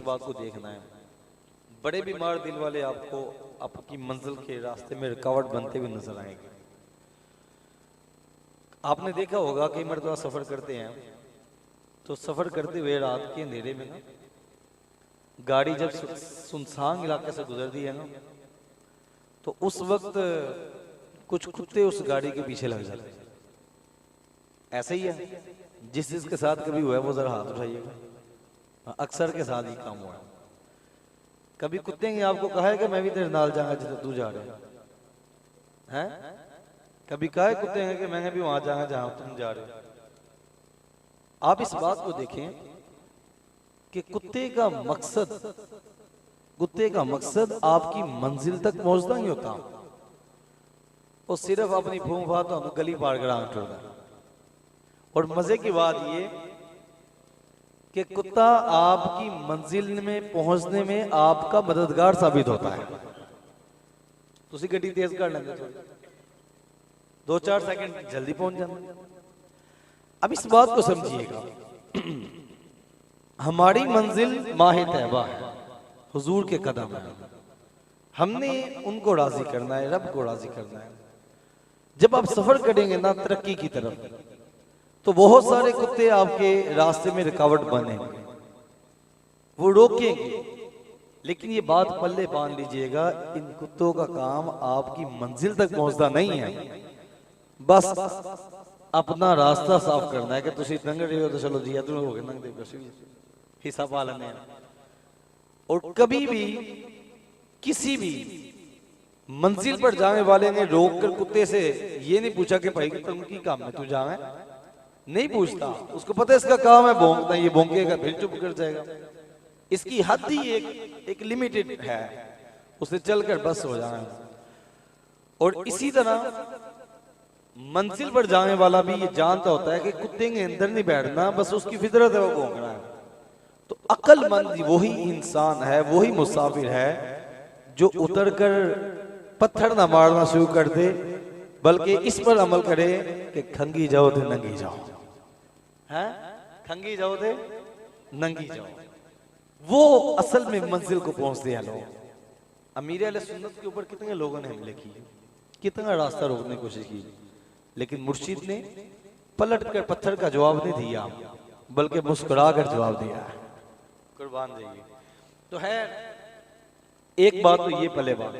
बात को देखना है, बड़े बीमार दिल वाले आपको आपकी मंजिल के रास्ते में रुकावट बनते हुए नजर आएंगे। आपने देखा होगा कई मरतबा सफर करते हैं तो सफर करते हुए रात के अंधेरे में ना गाड़ी जब सुनसान इलाके से गुजरती है ना तो उस वक्त कुछ कुत्ते उस गाड़ी के पीछे लग जाते हैं। ऐसे ही है, जिसके साथ कभी हुआ है वो जरा हाथ उठाइएगा। अक्सर के साथ ही काम हुआ है। कभी कुत्ते ने आपको कहा है कि मैं भी तेरे नाल जाऊंगा जिधर तू जा रहे हैं? कभी कहा है कुत्ते ने कि मैं भी वहां जाऊंगा जहां तुम जा रहे हो? आप इस बात को देखें कि कुत्ते का मकसद आपकी मंजिल तक पहुंचना ही होता, वो सिर्फ अपनी भूख भात गली पार करा छोड़ता। और मजे की बात ये कि कुत्ता आपकी मंजिल में पहुंचने में आपका मददगार साबित होता है। तुसी गड्डी तेज कर लेंगे, 2-4 सेकंड जल्दी पहुंच जाना। अब इस बात को समझिएगा, हमारी मंजिल माह तैबा है, हुजूर के कदम है। हमने उनको राजी करना है, रब को राजी करना है। जब आप सफर करेंगे ना तरक्की की तरफ, तो बहुत सारे कुत्ते आपके रास्ते में रुकावट बनेंगे, वो रोकेंगे। लेकिन ये बात पल्ले बांध लीजिएगा, इन कुत्तों का काम आपकी मंजिल तक पहुंचना नहीं है, बस अपना रास्ता साफ करना है कि तुम नंग रहे हो तो चलो जी तुम हो गए नंग हिस्सा पा लेने। और कभी भी किसी भी मंजिल पर जाने वाले ने रोककर कुत्ते से ये नहीं पूछा कि भाई तुम की काम में तू जावे, नहीं पूछता। उसको पता है इसका काम है भौंकना, ये भौंकेगा फिर चुप कर जाएगा। इसकी हद ही एक लिमिटेड है, उसे चलकर बस हो जाना है। और इसी तरह मंजिल पर जाने वाला भी ये जानता होता है कि कुत्ते के अंदर नहीं बैठना, बस उसकी फितरत है वो भौंकना है। तो अक्लमंद वही इंसान है, वही मुसाफिर है जो उतरकर पत्थर ना मारना शुरू कर दे, बल्कि इस पर अमल करे कि खंगी जाओ तो नंगी जाओ, हैं? खंगी जाओ तो नंगी जाओ। वो असल में मंजिल को पहुंचते हैं लोग। अमीर अहले सुन्नत के ऊपर कितने लोगों ने हमले किए, कितना रास्ता रोकने की कोशिश की, लेकिन मुर्शिद ने पलट कर पत्थर का जवाब नहीं दिया, बल्कि मुस्कुरा कर जवाब दिया है। कुर्बान जाइए। तो है एक बात तो ये पले बात